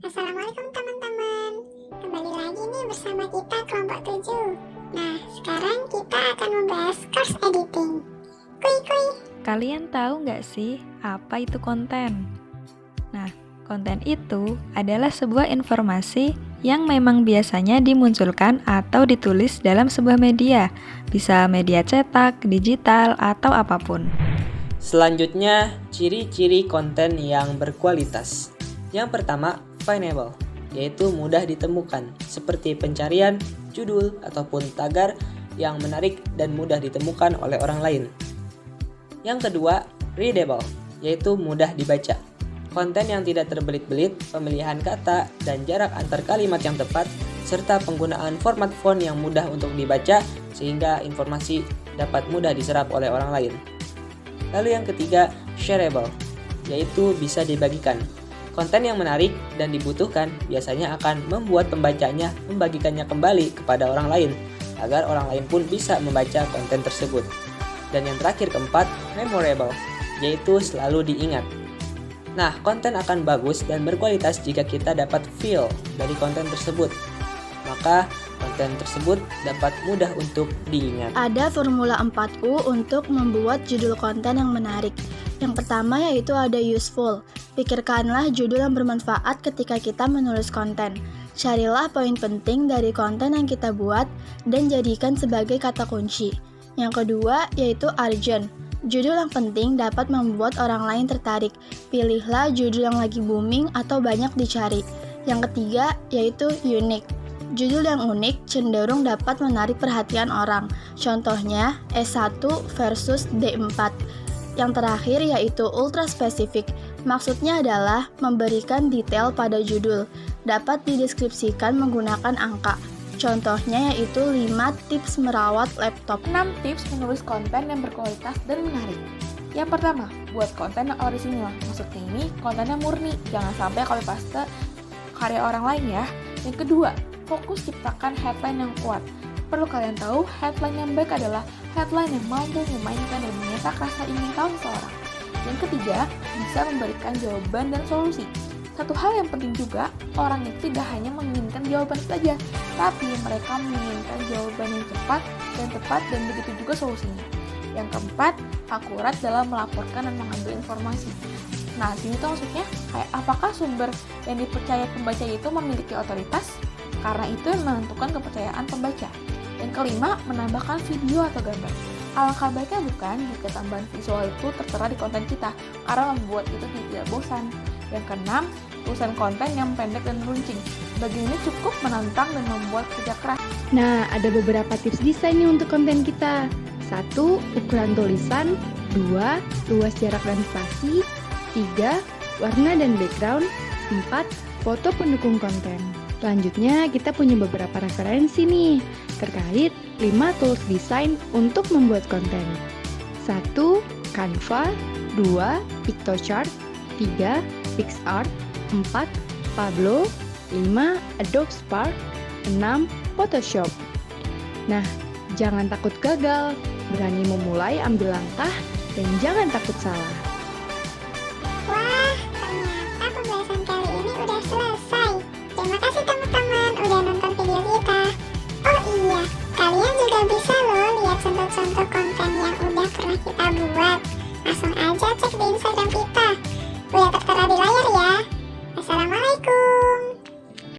Assalamualaikum teman-teman. Kembali lagi nih bersama kita kelompok 7. Nah, sekarang kita akan membahas course editing. Kuy kuy. Kalian tahu nggak sih apa itu konten? Nah, konten itu adalah sebuah informasi yang memang biasanya dimunculkan atau ditulis dalam sebuah media. Bisa media cetak, digital, atau apapun. Selanjutnya, ciri-ciri konten yang berkualitas. Yang pertama, findable, yaitu mudah ditemukan, seperti pencarian, judul, ataupun tagar yang menarik dan mudah ditemukan oleh orang lain. Yang kedua, readable, yaitu mudah dibaca. Konten yang tidak terbelit-belit, pemilihan kata, dan jarak antar kalimat yang tepat, serta penggunaan format font yang mudah untuk dibaca, sehingga informasi dapat mudah diserap oleh orang lain. Lalu yang ketiga, shareable, yaitu bisa dibagikan. Konten yang menarik dan dibutuhkan biasanya akan membuat pembacanya membagikannya kembali kepada orang lain, agar orang lain pun bisa membaca konten tersebut. Dan yang terakhir keempat, memorable, yaitu selalu diingat. Nah, konten akan bagus dan berkualitas jika kita dapat feel dari konten tersebut. Maka konten tersebut dapat mudah untuk diingat. Ada formula 4U untuk membuat judul konten yang menarik. Yang pertama yaitu ada useful. Pikirkanlah judul yang bermanfaat ketika kita menulis konten. Carilah poin penting dari konten yang kita buat dan jadikan sebagai kata kunci. Yang kedua yaitu urgent. Judul yang penting dapat membuat orang lain tertarik. Pilihlah judul yang lagi booming atau banyak dicari. Yang ketiga yaitu unique. Judul yang unik cenderung dapat menarik perhatian orang. Contohnya S1 versus D4. Yang terakhir yaitu ultra spesifik. Maksudnya adalah memberikan detail pada judul. Dapat dideskripsikan menggunakan angka. Contohnya yaitu 5 tips merawat laptop. 6 tips menulis konten yang berkualitas dan menarik. Yang pertama, buat konten yang orisinal. Maksudnya ini kontennya murni, jangan sampai copy paste karya orang lain ya. Yang kedua, fokus ciptakan headline yang kuat. Perlu kalian tahu, headline yang baik adalah headline yang mampu memainkan dan menyetak rasa ingin tahu seseorang. Yang ketiga, bisa memberikan jawaban dan solusi. Satu hal yang penting juga, orang itu tidak hanya menginginkan jawaban saja, tapi mereka menginginkan jawaban yang cepat dan tepat dan begitu juga solusinya. Yang keempat, akurat dalam melaporkan dan mengambil informasi. Nah, sini tuh maksudnya, kayak apakah sumber yang dipercaya pembaca itu memiliki otoritas? Karena itu yang menentukan kepercayaan pembaca. Yang kelima, menambahkan video atau gambar. Alangkah baiknya bukan jika tambahan visual itu tertera di konten kita, karena membuat itu tidak bosan. Yang keenam, tulisan konten yang pendek dan runcing. Bagian ini cukup menantang dan membuat kerja keras. Nah, ada beberapa tips desain nih untuk konten kita. 1. Ukuran tulisan. 2. Luas jarak dan spasi. 3. Warna dan background. 4. Foto pendukung konten. Selanjutnya, kita punya beberapa referensi nih terkait 5 tools desain untuk membuat konten. 1. Canva. 2. Piktochart. 3. PixArt. 4. Pablo. 5. Adobe Spark. 6. Photoshop. Nah, jangan takut gagal, berani memulai, ambil langkah, dan jangan takut salah.